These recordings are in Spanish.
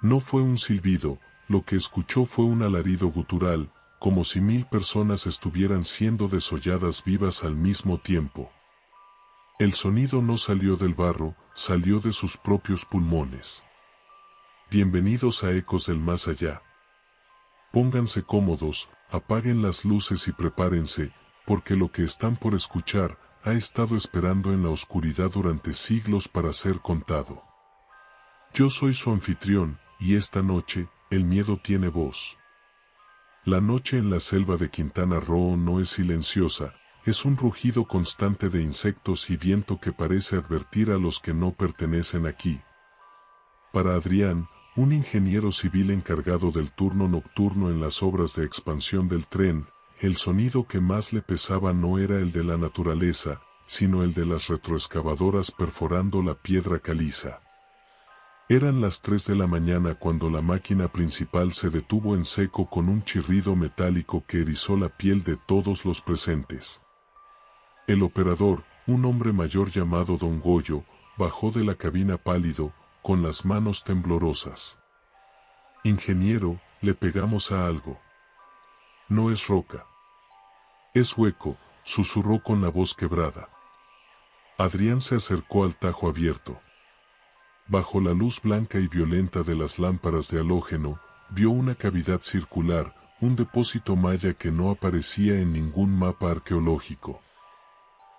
No fue un silbido, lo que escuchó fue un alarido gutural, como si 1000 personas estuvieran siendo desolladas vivas al mismo tiempo. El sonido no salió del barro, salió de sus propios pulmones. Bienvenidos a Ecos del Más Allá. Pónganse cómodos, apaguen las luces y prepárense, porque lo que están por escuchar ha estado esperando en la oscuridad durante siglos para ser contado. Yo soy su anfitrión, y esta noche, el miedo tiene voz. La noche en la selva de Quintana Roo no es silenciosa, es un rugido constante de insectos y viento que parece advertir a los que no pertenecen aquí. Para Adrián, un ingeniero civil encargado del turno nocturno en las obras de expansión del tren, el sonido que más le pesaba no era el de la naturaleza, sino el de las retroexcavadoras perforando la piedra caliza. Eran las 3 de la mañana cuando la máquina principal se detuvo en seco con un chirrido metálico que erizó la piel de todos los presentes. El operador, un hombre mayor llamado Don Goyo, bajó de la cabina pálido, con las manos temblorosas. «Ingeniero, le pegamos a algo». «No es roca. Es hueco», susurró con la voz quebrada. Adrián se acercó al tajo abierto. Bajo la luz blanca y violenta de las lámparas de halógeno, vio una cavidad circular, un depósito maya que no aparecía en ningún mapa arqueológico.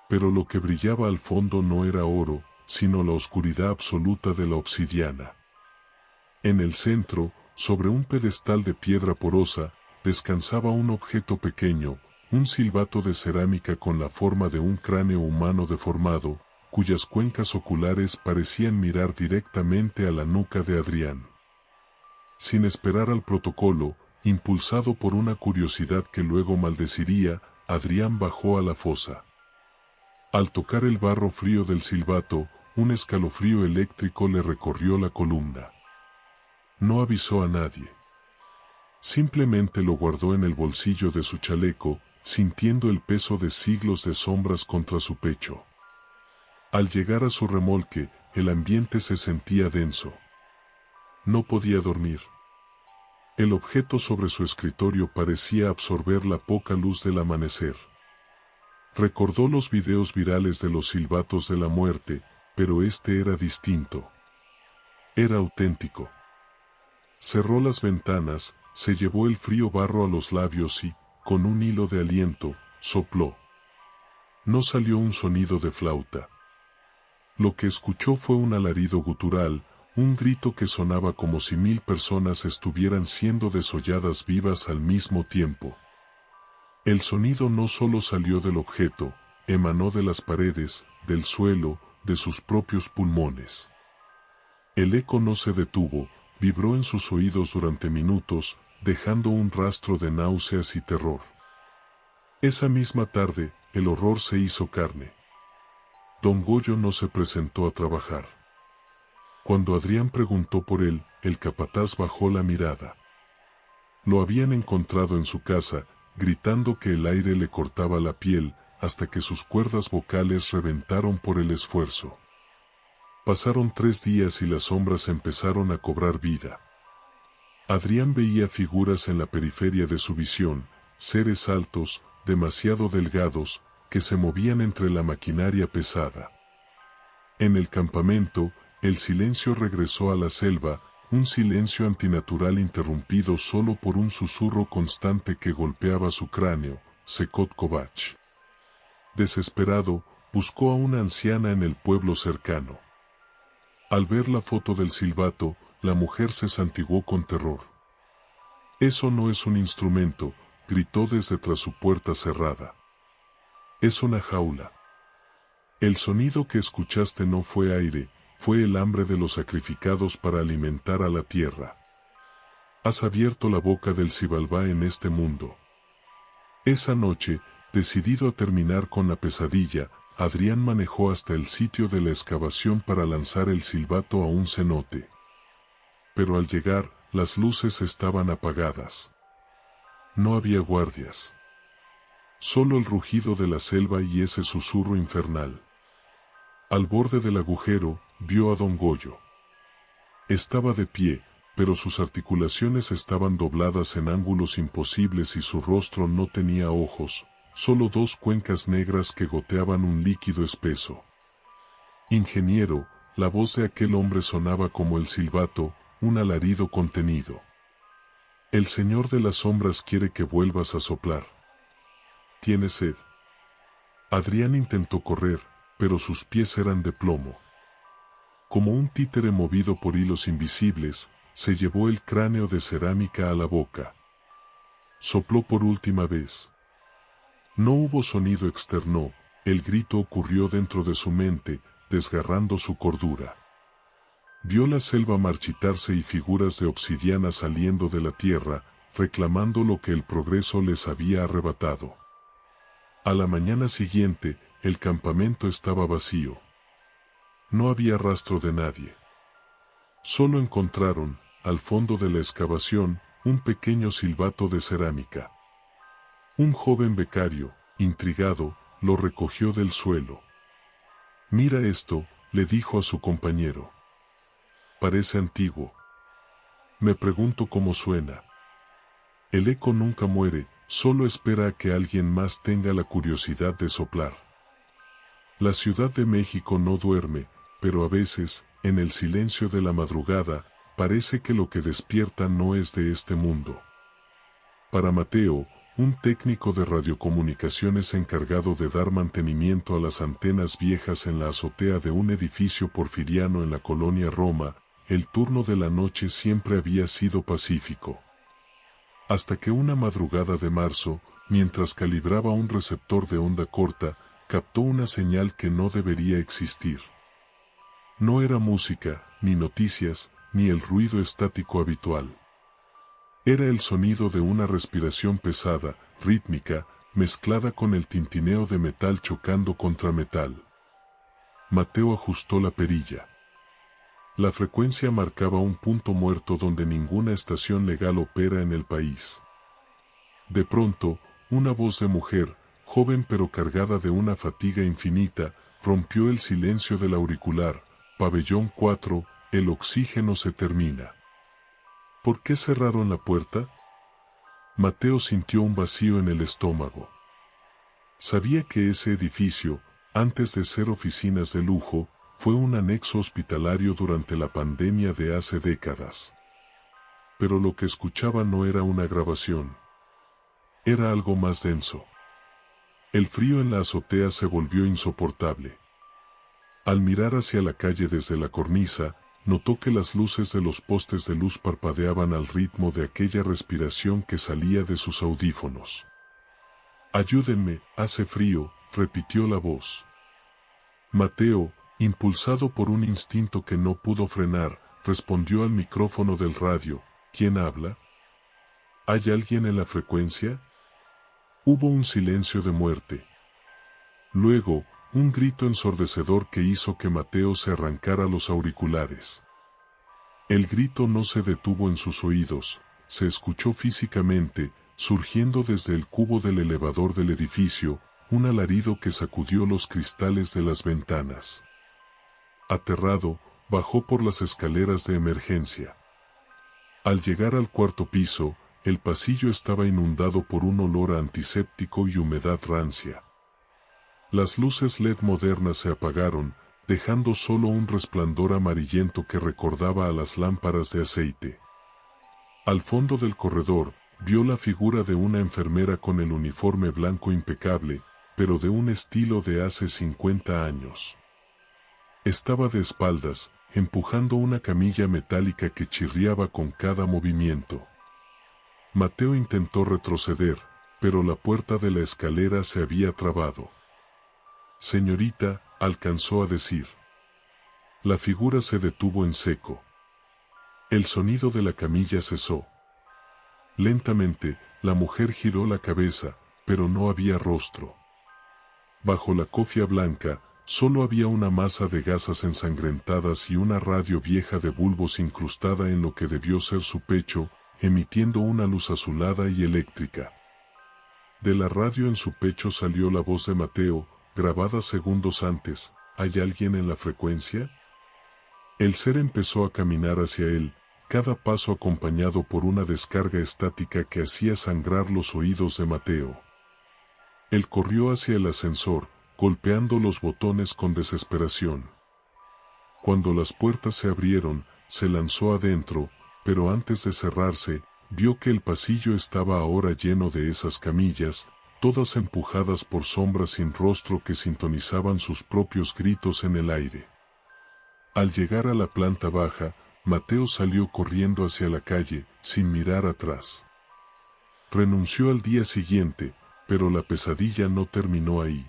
Pero lo que brillaba al fondo no era oro, sino la oscuridad absoluta de la obsidiana. En el centro, sobre un pedestal de piedra porosa, descansaba un objeto pequeño, un silbato de cerámica con la forma de un cráneo humano deformado, cuyas cuencas oculares parecían mirar directamente a la nuca de Adrián. Sin esperar al protocolo, impulsado por una curiosidad que luego maldeciría, Adrián bajó a la fosa. Al tocar el barro frío del silbato, un escalofrío eléctrico le recorrió la columna. No avisó a nadie. Simplemente lo guardó en el bolsillo de su chaleco, sintiendo el peso de siglos de sombras contra su pecho. Al llegar a su remolque, el ambiente se sentía denso. No podía dormir. El objeto sobre su escritorio parecía absorber la poca luz del amanecer. Recordó los videos virales de los silbatos de la muerte, pero este era distinto. Era auténtico. Cerró las ventanas, se llevó el frío barro a los labios y, con un hilo de aliento, sopló. No salió un sonido de flauta. Lo que escuchó fue un alarido gutural, un grito que sonaba como si 1000 personas estuvieran siendo desolladas vivas al mismo tiempo. El sonido no solo salió del objeto, emanó de las paredes, del suelo, de sus propios pulmones. El eco no se detuvo, vibró en sus oídos durante minutos, dejando un rastro de náuseas y terror. Esa misma tarde, el horror se hizo carne. Don Goyo no se presentó a trabajar. Cuando Adrián preguntó por él, el capataz bajó la mirada. Lo habían encontrado en su casa, gritando que el aire le cortaba la piel, hasta que sus cuerdas vocales reventaron por el esfuerzo. Pasaron 3 días y las sombras empezaron a cobrar vida. Adrián veía figuras en la periferia de su visión, seres altos, demasiado delgados, que se movían entre la maquinaria pesada. En el campamento, el silencio regresó a la selva, un silencio antinatural interrumpido solo por un susurro constante que golpeaba su cráneo, Sekot Kovach. Desesperado, buscó a una anciana en el pueblo cercano. Al ver la foto del silbato, la mujer se santiguó con terror. «Eso no es un instrumento», gritó desde tras su puerta cerrada. «Es una jaula. El sonido que escuchaste no fue aire, fue el hambre de los sacrificados para alimentar a la tierra. Has abierto la boca del Xibalbá en este mundo». Esa noche, decidido a terminar con la pesadilla, Adrián manejó hasta el sitio de la excavación para lanzar el silbato a un cenote. Pero al llegar, las luces estaban apagadas. No había guardias. Solo el rugido de la selva y ese susurro infernal. Al borde del agujero, vio a Don Goyo. Estaba de pie, pero sus articulaciones estaban dobladas en ángulos imposibles y su rostro no tenía ojos, solo dos cuencas negras que goteaban un líquido espeso. Ingeniero, la voz de aquel hombre sonaba como el silbato, un alarido contenido. El Señor de las Sombras quiere que vuelvas a soplar. ¿Tienes sed? Adrián intentó correr, pero sus pies eran de plomo. Como un títere movido por hilos invisibles, se llevó el cráneo de cerámica a la boca. Sopló por última vez. No hubo sonido externo, el grito ocurrió dentro de su mente, desgarrando su cordura. Vio la selva marchitarse y figuras de obsidiana saliendo de la tierra, reclamando lo que el progreso les había arrebatado. A la mañana siguiente, el campamento estaba vacío. No había rastro de nadie. Solo encontraron, al fondo de la excavación, un pequeño silbato de cerámica. Un joven becario, intrigado, lo recogió del suelo. «Mira esto», le dijo a su compañero. «Parece antiguo. Me pregunto cómo suena». El eco nunca muere, solo espera a que alguien más tenga la curiosidad de soplar. La Ciudad de México no duerme, pero a veces, en el silencio de la madrugada, parece que lo que despierta no es de este mundo. Para Mateo, un técnico de radiocomunicaciones encargado de dar mantenimiento a las antenas viejas en la azotea de un edificio porfiriano en la colonia Roma, el turno de la noche siempre había sido pacífico. Hasta que una madrugada de marzo, mientras calibraba un receptor de onda corta, captó una señal que no debería existir. No era música, ni noticias, ni el ruido estático habitual. Era el sonido de una respiración pesada, rítmica, mezclada con el tintineo de metal chocando contra metal. Mateo ajustó la perilla. La frecuencia marcaba un punto muerto donde ninguna estación legal opera en el país. De pronto, una voz de mujer, joven pero cargada de una fatiga infinita, rompió el silencio del auricular. Pabellón 4, el oxígeno se termina. ¿Por qué cerraron la puerta? Mateo sintió un vacío en el estómago. Sabía que ese edificio, antes de ser oficinas de lujo, fue un anexo hospitalario durante la pandemia de hace décadas. Pero lo que escuchaba no era una grabación. Era algo más denso. El frío en la azotea se volvió insoportable. Al mirar hacia la calle desde la cornisa, notó que las luces de los postes de luz parpadeaban al ritmo de aquella respiración que salía de sus audífonos. «Ayúdenme, hace frío», repitió la voz. Mateo, impulsado por un instinto que no pudo frenar, respondió al micrófono del radio. «¿Quién habla? ¿Hay alguien en la frecuencia?» Hubo un silencio de muerte. Luego, un grito ensordecedor que hizo que Mateo se arrancara los auriculares. El grito no se detuvo en sus oídos, se escuchó físicamente, surgiendo desde el cubo del elevador del edificio, un alarido que sacudió los cristales de las ventanas. Aterrado, bajó por las escaleras de emergencia. Al llegar al cuarto piso, el pasillo estaba inundado por un olor a antiséptico y humedad rancia. Las luces LED modernas se apagaron, dejando solo un resplandor amarillento que recordaba a las lámparas de aceite. Al fondo del corredor, vio la figura de una enfermera con el uniforme blanco impecable, pero de un estilo de hace 50 años. Estaba de espaldas, empujando una camilla metálica que chirriaba con cada movimiento. Mateo intentó retroceder, pero la puerta de la escalera se había trabado. «Señorita», alcanzó a decir. La figura se detuvo en seco. El sonido de la camilla cesó. Lentamente, la mujer giró la cabeza, pero no había rostro. Bajo la cofia blanca, solo había una masa de gasas ensangrentadas y una radio vieja de bulbos incrustada en lo que debió ser su pecho, emitiendo una luz azulada y eléctrica. De la radio en su pecho salió la voz de Mateo, grabada segundos antes. «¿Hay alguien en la frecuencia?» El ser empezó a caminar hacia él, cada paso acompañado por una descarga estática que hacía sangrar los oídos de Mateo. Él corrió hacia el ascensor, golpeando los botones con desesperación. Cuando las puertas se abrieron, se lanzó adentro, pero antes de cerrarse, vio que el pasillo estaba ahora lleno de esas camillas, todas empujadas por sombras sin rostro que sintonizaban sus propios gritos en el aire. Al llegar a la planta baja, Mateo salió corriendo hacia la calle, sin mirar atrás. Renunció al día siguiente, pero la pesadilla no terminó ahí.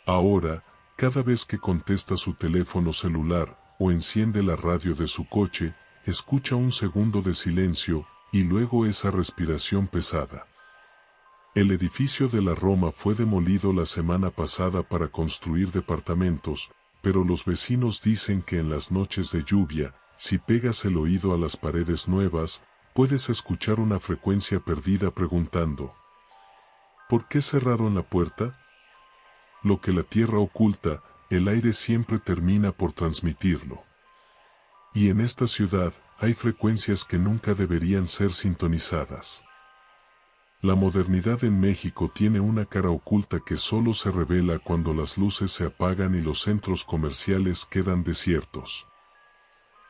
Ahora, cada vez que contesta su teléfono celular o enciende la radio de su coche, escucha un segundo de silencio y luego esa respiración pesada. El edificio de la Roma fue demolido la semana pasada para construir departamentos, pero los vecinos dicen que en las noches de lluvia, si pegas el oído a las paredes nuevas, puedes escuchar una frecuencia perdida preguntando: ¿por qué cerraron la puerta? Lo que la tierra oculta, el aire siempre termina por transmitirlo. Y en esta ciudad, hay frecuencias que nunca deberían ser sintonizadas. La modernidad en México tiene una cara oculta que solo se revela cuando las luces se apagan y los centros comerciales quedan desiertos.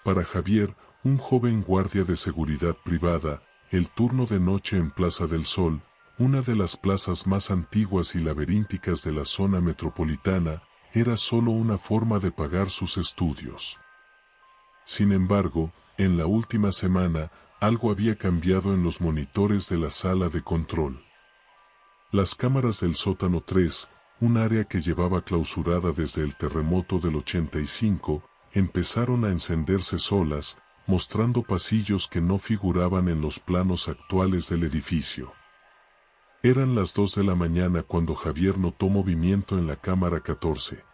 Para Javier, un joven guardia de seguridad privada, el turno de noche en Plaza del Sol, una de las plazas más antiguas y laberínticas de la zona metropolitana, era solo una forma de pagar sus estudios. Sin embargo, en la última semana, algo había cambiado en los monitores de la sala de control. Las cámaras del sótano 3, un área que llevaba clausurada desde el terremoto del 85, empezaron a encenderse solas, mostrando pasillos que no figuraban en los planos actuales del edificio. Eran las 2 de la mañana cuando Javier notó movimiento en la cámara 14.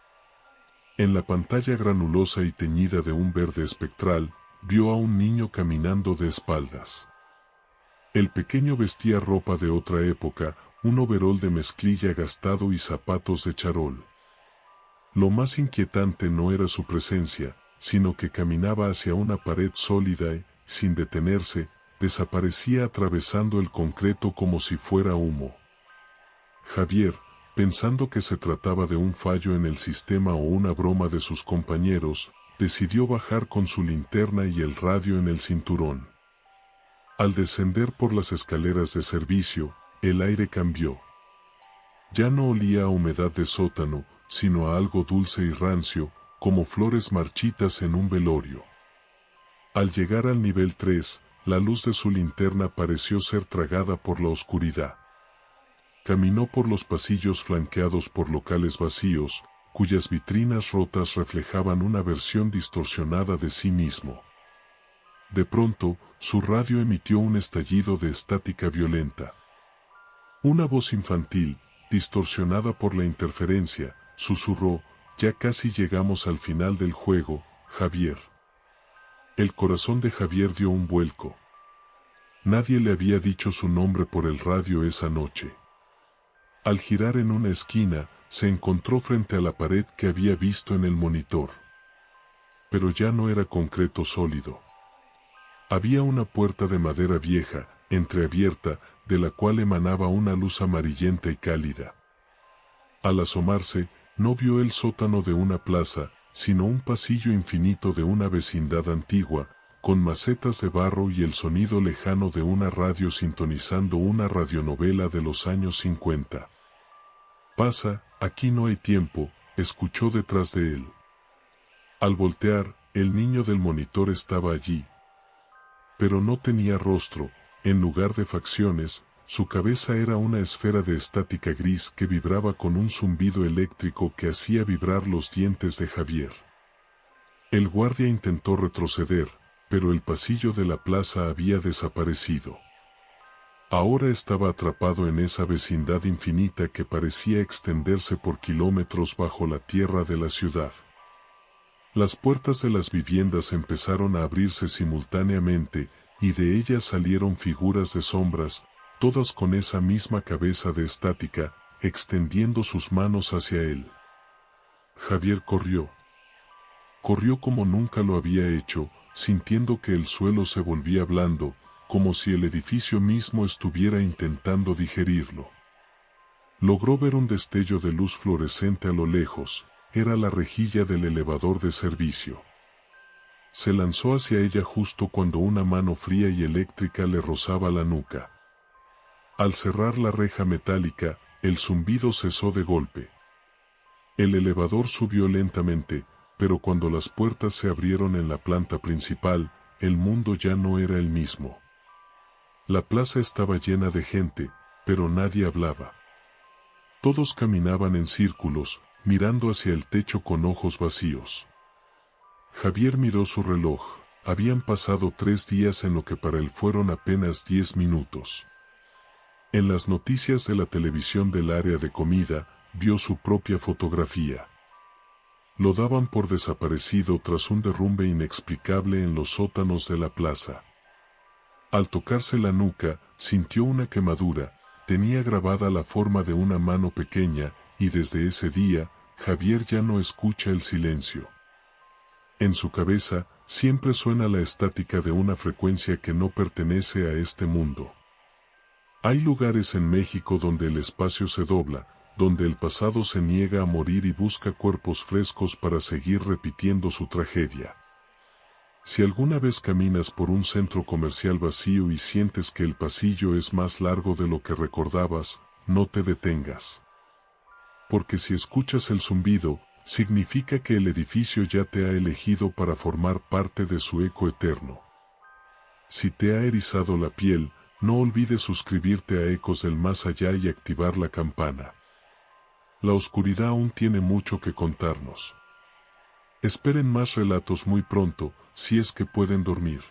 En la pantalla granulosa y teñida de un verde espectral, vio a un niño caminando de espaldas. El pequeño vestía ropa de otra época, un overol de mezclilla gastado y zapatos de charol. Lo más inquietante no era su presencia, sino que caminaba hacia una pared sólida y, sin detenerse, desaparecía atravesando el concreto como si fuera humo. Javier, pensando que se trataba de un fallo en el sistema o una broma de sus compañeros, decidió bajar con su linterna y el radio en el cinturón. Al descender por las escaleras de servicio, el aire cambió. Ya no olía a humedad de sótano, sino a algo dulce y rancio, como flores marchitas en un velorio. Al llegar al nivel 3, la luz de su linterna pareció ser tragada por la oscuridad. Caminó por los pasillos flanqueados por locales vacíos, cuyas vitrinas rotas reflejaban una versión distorsionada de sí mismo. De pronto, su radio emitió un estallido de estática violenta. Una voz infantil, distorsionada por la interferencia, susurró: «Ya casi llegamos al final del juego, Javier». El corazón de Javier dio un vuelco. Nadie le había dicho su nombre por el radio esa noche. Al girar en una esquina, se encontró frente a la pared que había visto en el monitor. Pero ya no era concreto sólido. Había una puerta de madera vieja, entreabierta, de la cual emanaba una luz amarillenta y cálida. Al asomarse, no vio el sótano de una plaza, sino un pasillo infinito de una vecindad antigua, con macetas de barro y el sonido lejano de una radio sintonizando una radionovela de los años 50. «Pasa, aquí no hay tiempo», escuchó detrás de él. Al voltear, el niño del monitor estaba allí. Pero no tenía rostro, en lugar de facciones, su cabeza era una esfera de estática gris que vibraba con un zumbido eléctrico que hacía vibrar los dientes de Javier. El guardia intentó retroceder, pero el pasillo de la plaza había desaparecido. Ahora estaba atrapado en esa vecindad infinita que parecía extenderse por kilómetros bajo la tierra de la ciudad. Las puertas de las viviendas empezaron a abrirse simultáneamente, y de ellas salieron figuras de sombras, todas con esa misma cabeza de estática, extendiendo sus manos hacia él. Javier corrió. Corrió como nunca lo había hecho, sintiendo que el suelo se volvía blando, como si el edificio mismo estuviera intentando digerirlo. Logró ver un destello de luz fluorescente a lo lejos, era la rejilla del elevador de servicio. Se lanzó hacia ella justo cuando una mano fría y eléctrica le rozaba la nuca. Al cerrar la reja metálica, el zumbido cesó de golpe. El elevador subió lentamente, pero cuando las puertas se abrieron en la planta principal, el mundo ya no era el mismo. La plaza estaba llena de gente, pero nadie hablaba. Todos caminaban en círculos, mirando hacia el techo con ojos vacíos. Javier miró su reloj, habían pasado 3 días en lo que para él fueron apenas 10 minutos. En las noticias de la televisión del área de comida, vio su propia fotografía. Lo daban por desaparecido tras un derrumbe inexplicable en los sótanos de la plaza. Al tocarse la nuca, sintió una quemadura, tenía grabada la forma de una mano pequeña, y desde ese día, Javier ya no escucha el silencio. En su cabeza, siempre suena la estática de una frecuencia que no pertenece a este mundo. Hay lugares en México donde el espacio se dobla, donde el pasado se niega a morir y busca cuerpos frescos para seguir repitiendo su tragedia. Si alguna vez caminas por un centro comercial vacío y sientes que el pasillo es más largo de lo que recordabas, no te detengas. Porque si escuchas el zumbido, significa que el edificio ya te ha elegido para formar parte de su eco eterno. Si te ha erizado la piel, no olvides suscribirte a Ecos del Más Allá y activar la campana. La oscuridad aún tiene mucho que contarnos. Esperen más relatos muy pronto, si es que pueden dormir.